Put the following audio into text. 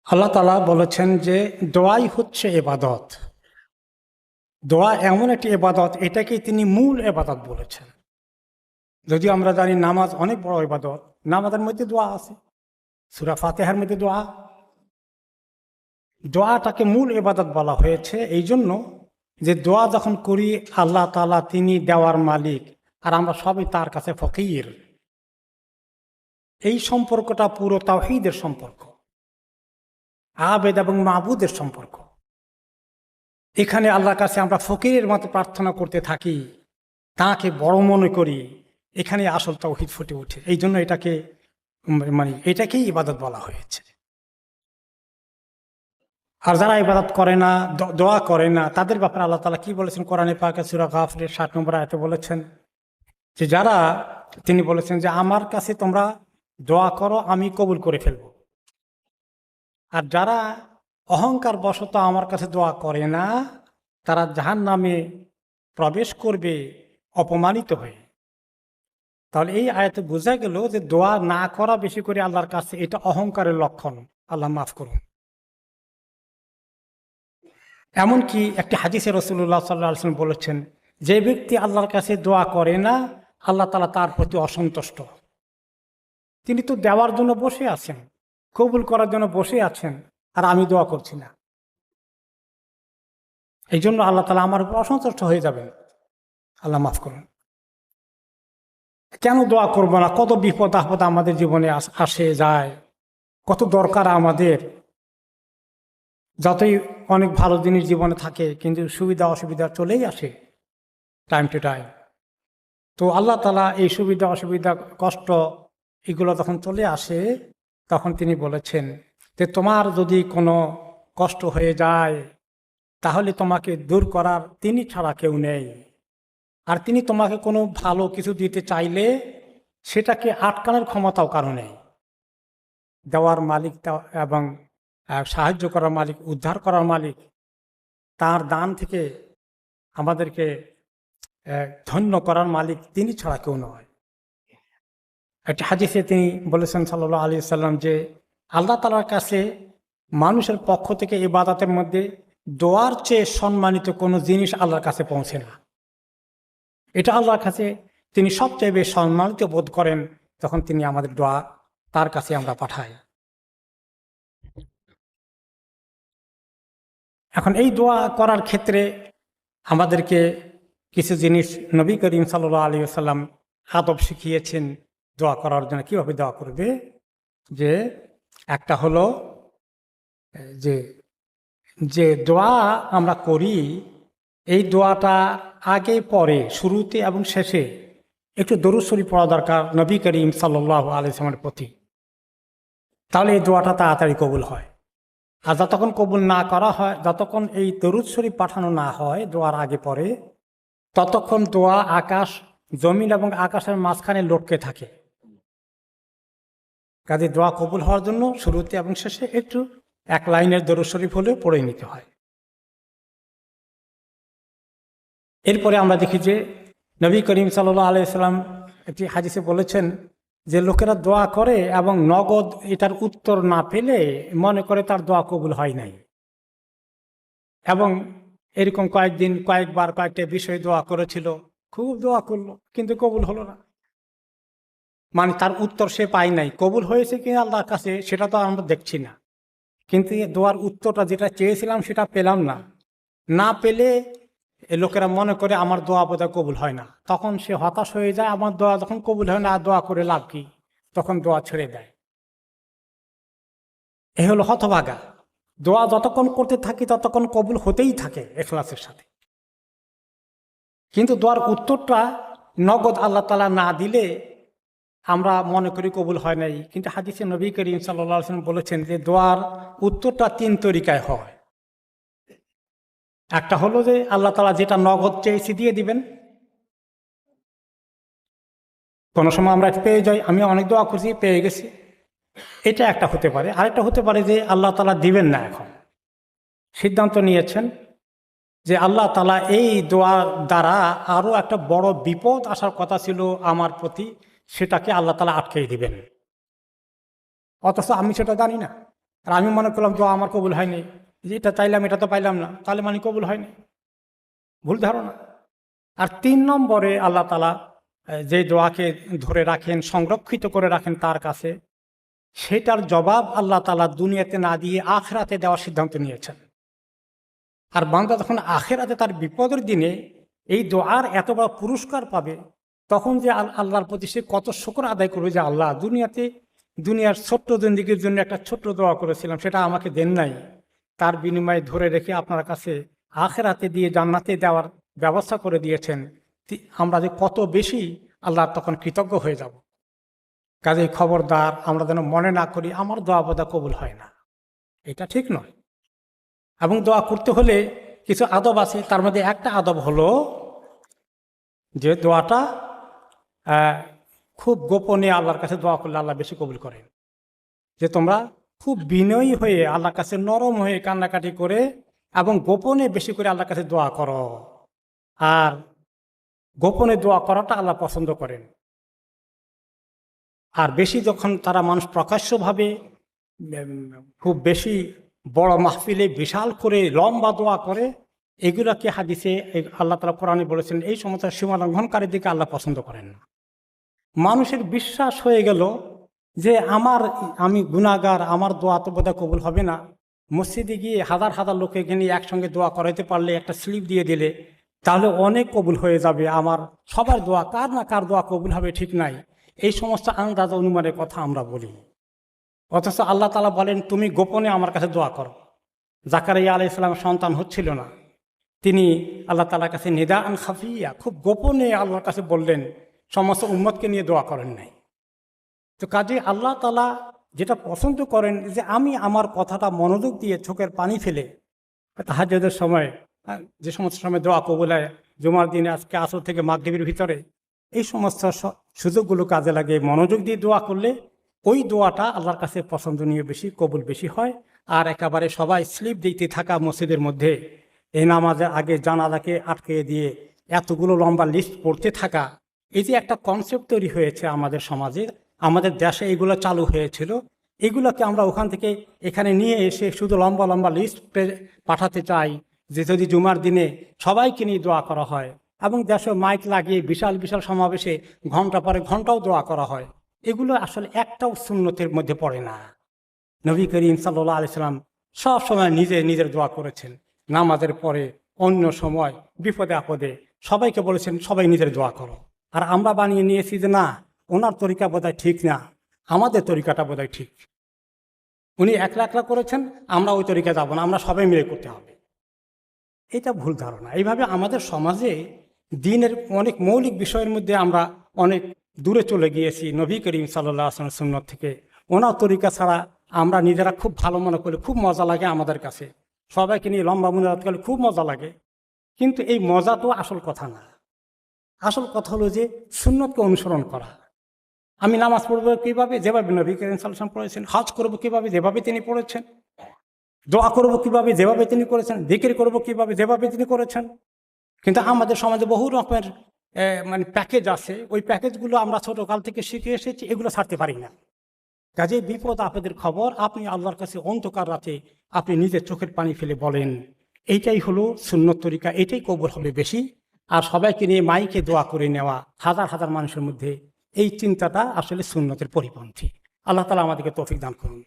আল্লাহ তাআলা বলেছেন যে দোয়াই হচ্ছে ইবাদত। দোয়া এমন একটি ইবাদত, এটাকেই তিনি মূল ইবাদত বলেছেন। যদিও আমরা জানি নামাজ অনেক বড় ইবাদত, নামাজের মধ্যে দোয়া আছে, সূরা ফাতিহার মধ্যে দোয়া। দোয়াটাকে মূল ইবাদত বলা হয়েছে এই জন্য যে দোয়া যখন করি আল্লাহ তাআলা তিনি দেওয়ার মালিক, আর আমরা সবাই তার কাছে ফকির। এই সম্পর্কটা পুরো তাওহীদের সম্পর্ক, আবেদ এবং মাবুদের সম্পর্ক। এখানে আল্লাহর কাছে আমরা ফকিরের মতো প্রার্থনা করতে থাকি, তাকে বড় মনে করি, এখানে আসল তাওহীদ ফুটে ওঠে। এই জন্য এটাকেই ইবাদত বলা হয়েছে। আর যারা ইবাদত করে না, দোয়া করে না, তাদের ব্যাপারে আল্লাহ তাআলা কি বলেছেন কোরআনে পাকে সূরা গাফিরের ৭ নম্বর আয়াতে বলেছেন যে তিনি বলেছেন যে আমার কাছে তোমরা দোয়া করো, আমি কবুল করে ফেলব। আর যারা অহংকার বশত আমার কাছে দোয়া করে না, তারা জাহান্নামে প্রবেশ করবে অপমানিত হয়ে। তাহলে এই আয়াতে বোঝা গেল যে দোয়া না করা বেশি করে আল্লাহর কাছে, এটা অহংকারের লক্ষণ। আল্লাহ মাফ করুন। এমনকি একটি হাদিসে রাসূলুল্লাহ সাল্লাল্লাহু আলাইহি ওয়াসাল্লাম বলেছেন, যে ব্যক্তি আল্লাহর কাছে দোয়া করে না, আল্লাহ তাআলা তার প্রতি অসন্তুষ্ট। তিনি তো দেওয়ার জন্য বসে আছেন, কবুল করার জন্য বসে আছেন, আর আমি দোয়া করছি না। এই জন্য আল্লাহ তাআলা আমার উপর অসন্তুষ্ট হয়ে যাবেন। আল্লাহ মাফ করুন। কেন দোয়া করব না? কত বিপদ আপদ আমাদের জীবনে আসে যায়, কত দরকার আমাদের। যতই অনেক ভালো জিনিস জীবনে থাকে, কিন্তু সুবিধা অসুবিধা চলেই আসে টাইম টু টাইম। তো আল্লাহ তাআলা এই সুবিধা অসুবিধা কষ্ট এগুলো যখন চলে আসে, তখন তিনি বলেছেন যে তোমার যদি কোনো কষ্ট হয়ে যায়, তাহলে তোমাকে দূর করার তিনি ছাড়া কেউ নেই। আর তিনি তোমাকে কোনো ভালো কিছু দিতে চাইলে সেটাকে আটকানোর ক্ষমতাও কারো নেই। দেওয়ার মালিক এবং সাহায্য করার মালিক, উদ্ধার করার মালিক, তার দান থেকে আমাদেরকে ধন্য করার মালিক তিনি ছাড়া কেউ নয়। একটি হাদিসে তিনি বলেছেন সাল্লাল্লাহু আলাইহি ওয়াসাল্লাম যে আল্লাহ তাআলার কাছে মানুষের পক্ষ থেকে ইবাদতের মধ্যে দোয়ার চেয়ে সম্মানিত কোনো জিনিস আল্লাহর কাছে পৌঁছে না। এটা আল্লাহর কাছে তিনি সবচেয়ে বেশি সম্মানিত বোধ করেন যখন তিনি আমাদের দোয়া তার কাছে আমরা পাঠাই। এখন এই দোয়া করার ক্ষেত্রে আমাদেরকে কিছু জিনিস নবী করিম সাল্লাল্লাহু আলাইহি ওয়াসাল্লাম আদব শিখিয়েছেন দোয়া করার জন্য, কীভাবে দোয়া করবে। যে একটা হলো যে যে দোয়া আমরা করি, এই দোয়াটা আগে পরে, শুরুতে এবং শেষে একটু দরুদ শরীফ পড়া দরকার নবী করিম সাল্লাল্লাহু আলাইহি ওয়াসাল্লামের প্রতি। তাহলে এই দোয়াটা তাড়াতাড়ি কবুল হয়। আর যতক্ষণ কবুল না করা হয়, যতক্ষণ এই দরুদ শরীফ পাঠানো না হয় দোয়ার আগে পরে, ততক্ষণ দোয়া আকাশ, জমিন এবং আকাশের মাঝখানে লটকে থাকে। কাজে দোয়া কবুল হওয়ার জন্য শুরুতে এবং শেষে একটু এক লাইনের দরুদ শরীফ হলেও পড়ে নিতে হয়। এরপরে আমরা দেখি যে নবী করিম সাল্লাল্লাহু আলাইহি ওয়াসাল্লাম একটি হাদিসে বলেছেন যে লোকেরা দোয়া করে এবং নগদ এটার উত্তর না পেলে মনে করে তার দোয়া কবুল হয় নাই। এবং এরকম কয়েকবার কয়েকটা বিষয়ে দোয়া করেছিল, খুব দোয়া করলো কিন্তু কবুল হলো না। মানে তার উত্তর সে পায় নাই। কবুল হয়েছে কি আল্লাহর কাছে সেটা তো আমরা দেখছি না, কিন্তু দোয়ার উত্তরটা যেটা চেয়েছিলাম সেটা পেলাম না। না পেলে লোকেরা মনে করে আমার দোয়া বোধহয় কবুল হয় না। তখন সে হতাশ হয়ে যায়। আমার দোয়া যখন কবুল হয় না, দোয়া করে লাভ কি? তখন দোয়া ছেড়ে দেয়। এ হলো হতভাগা। দোয়া যতক্ষণ করতে থাকি ততক্ষণ কবুল হতেই থাকে ইখলাসের সাথে, কিন্তু দোয়ার উত্তরটা নগদ আল্লাহ তাআলা না দিলে আমরা মনে করি কবুল হয় নাই। কিন্তু হাদিসে নবী করিম সাল্লাল্লাহু আলাইহি ওয়াসাল্লাম বলেছেন যে দোয়ার উত্তরটা ৩ তরিকায় হয়। একটা হলো যে আল্লাহ তাআলা যেটা নগদ চেয়েছি দিয়ে দিবেন। কোনো সময় আমরা পেয়ে যাই, আমি অনেক দোয়া করছি পেয়ে গেছি, এটা একটা হতে পারে। আরেকটা হতে পারে যে আল্লাহ তাআলা দিবেন না, এখন সিদ্ধান্ত নিয়েছেন যে আল্লাহ তাআলা এই দোয়ার দ্বারা আরও একটা বড় বিপদ আসার কথা ছিল আমার প্রতি, সেটাকে আল্লাহ তাআলা আটকে দিবেন, অথচ আমি সেটা জানি না। আর আমি মনে করলাম দোয়া আমার কবুল হয়নি, যে এটা চাইলাম এটা তো পাইলাম না, তাহলে মানে কবুল হয়নি। ভুল ধারণা। আর 3 নম্বরে আল্লাহ তাআলা যে দোয়াকে ধরে রাখেন, সংরক্ষিত করে রাখেন তার কাছে, সেটার জবাব আল্লাহ তাআলা দুনিয়াতে না দিয়ে আখিরাতে দেওয়ার সিদ্ধান্ত নিয়েছেন। আর বান্দা যখন আখিরাতে তার বিপদের দিনে এই দোয়ার এত বড় পুরস্কার পাবে, তখন যে আল্লাহর প্রতি সে কত শুকর আদায় করবে, যে আল্লাহ দুনিয়ার ছোট্ট জিন্দেগির জন্য একটা ছোট্ট দোয়া করেছিলাম, সেটা আমাকে দেন নাই, তার বিনিময়ে ধরে রেখে আপনার কাছে আখিরাতে দিয়ে জান্নাতে দেওয়ার ব্যবস্থা করে দিয়েছেন। আমরা যে কত বেশি আল্লাহ তখন কৃতজ্ঞ হয়ে যাব। কাজেই খবরদার আমরা যেন মনে না করি আমার দোয়া বোধা কবুল হয় না, এটা ঠিক নয়। এবং দোয়া করতে হলে কিছু আদব আছে, তার মধ্যে একটা আদব হলো যে দোয়াটা খুব গোপনে আল্লাহর কাছে দোয়া করলে আল্লাহ বেশি কবুল করেন। যে তোমরা খুব বিনয়ী হয়ে আল্লাহর কাছে নরম হয়ে কান্নাকাটি করে এবং গোপনে বেশি করে আল্লাহর কাছে দোয়া করো। আর গোপনে দোয়া করাটা আল্লাহ পছন্দ করেন। আর বেশি যখন তারা মানুষ প্রকাশ্যভাবে খুব বেশি বড় মাহফিলে বিশাল করে লম্বা দোয়া করে, এগুলাকে হাদিসে আল্লাহ তাআলা কোরআনে বলেছেন এই সমস্ত সীমালঙ্ঘনকারীর দিকে আল্লাহ পছন্দ করেন না। মানুষের বিশ্বাস হয়ে গেল যে আমি গুনাহগার, আমার দোয়া তো বোধহয় কবুল হবে না। মসজিদে গিয়ে হাজার হাজার লোকে নিয়ে একসঙ্গে দোয়া করাইতে পারলে, একটা স্লিপ দিয়ে দিলে তাহলে অনেক কবুল হয়ে যাবে, আমার সবার দোয়া, কার না কার দোয়া কবুল হবে ঠিক নাই। এই সমস্ত আন্দাজ অনুমানের কথা আমরা বলি। অথচ আল্লাহ তাআলা বলেন তুমি গোপনে আমার কাছে দোয়া করো। জাকারিয়া আলাইহিস সালামের সন্তান হচ্ছিল না, তিনি আল্লাহ তাআলার কাছে নিদা আন খাফিয়া, খুব গোপনে আল্লাহর কাছে বললেন, সমস্ত উম্মতকে নিয়ে দোয়া করেন নাই। তো কাজে আল্লাহ তাআলা যেটা পছন্দ করেন যে আমি আমার কথাটা মনোযোগ দিয়ে চোখের পানি ফেলে তাহাজ্জুদের সময়, যে সমস্ত সময় দোয়া কবুল হয়, জুমার দিনে আজকে আসর থেকে মাগরিবের ভিতরে, এই সমস্ত সুযোগগুলো কাজে লাগে মনোযোগ দিয়ে দোয়া করলে ওই দোয়াটা আল্লাহর কাছে পছন্দনীয় বেশি, কবুল বেশি হয়। আর একেবারে সবাই স্লিপ দিতে থাকা মসজিদের মধ্যে এই নামাজের আগে জানাজাকে আটকে দিয়ে এতগুলো লম্বা লিস্ট পড়তে থাকা, এই যে একটা কনসেপ্ট তৈরি হয়েছে আমাদের সমাজে, আমাদের দেশে এগুলো চালু হয়েছিল, এগুলোকে আমরা ওখান থেকে এখানে নিয়ে এসে শুধু লম্বা লম্বা লিস্ট পাঠাতে চাই যে যদি জুমার দিনে সবাইকে নিয়ে দোয়া করা হয় এবং দেশে মাইক লাগিয়ে বিশাল বিশাল সমাবেশে ঘন্টা পরে ঘন্টাও দোয়া করা হয়। এগুলো আসলে একটাও সুন্নতের মধ্যে পড়ে না। নবী করিম সাল্লাল্লাহু আলাইহি সাল্লাম সব সময় নিজের দোয়া করেছেন, নামাজের পরে, অন্য সময়, বিপদে আপদে সবাইকে বলেছেন সবাই নিজের দোয়া করো। আর আমরা বানিয়ে নিয়েছি যে না, ওনার তরিকা বোধহয় ঠিক না, আমাদের তরিকাটা বোধহয় ঠিক। উনি একলা একলা করেছেন, আমরা ওই তরিকা যাব না, আমরা সবাই মিলে করতে হবে। এটা ভুল ধারণা। এইভাবে আমাদের সমাজে দ্বীনের অনেক মৌলিক বিষয়ের মধ্যে আমরা অনেক দূরে চলে গিয়েছি নবী করিম সাল্লাল্লাহু আলাইহি ওয়াসাল্লামের সুন্নাত থেকে। ওনার তরিকা ছাড়া আমরা নিজেরা খুব ভালো মনে করি, খুব মজা লাগে আমাদের কাছে, সবাইকে নিয়ে লম্বা মুনাজাত করলে খুব মজা লাগে। কিন্তু এই মজা তো আসল কথা না। আসল কথা হলো যে সুন্নতকে অনুসরণ করা। আমি নামাজ পড়বো কীভাবে? যেভাবে নবী করিম সাল্লাল্লাহু আলাইহি ওয়াসাল্লাম পড়েছেন। হজ করবো কীভাবে? যেভাবে তিনি পড়েছেন। দোয়া করবো কীভাবে? যেভাবে তিনি করেছেন। জিকির করবো কীভাবে? যেভাবে তিনি করেছেন। কিন্তু আমাদের সমাজে বহু রকমের প্যাকেজ আছে, ওই প্যাকেজগুলো আমরা ছোটকাল থেকে শিখে এসেছি, এগুলো ছাড়তে পারি না। কাজে বিপদ আপদের খবর আপনি আল্লাহর কাছে অন্ধকার রাতে আপনি নিজের চোখের পানি ফেলে বলেন, এইটাই হলো সুন্নত তরিকা, এটাই কবুল হবে বেশি। আর সবাইকে নিয়ে মাইকে দোয়া করে নেওয়া হাজার হাজার মানুষের মধ্যে, এই চিন্তাটা আসলে সুন্নতের পরিপন্থী। আল্লাহ তাআলা আমাদেরকে তৌফিক দান করুন।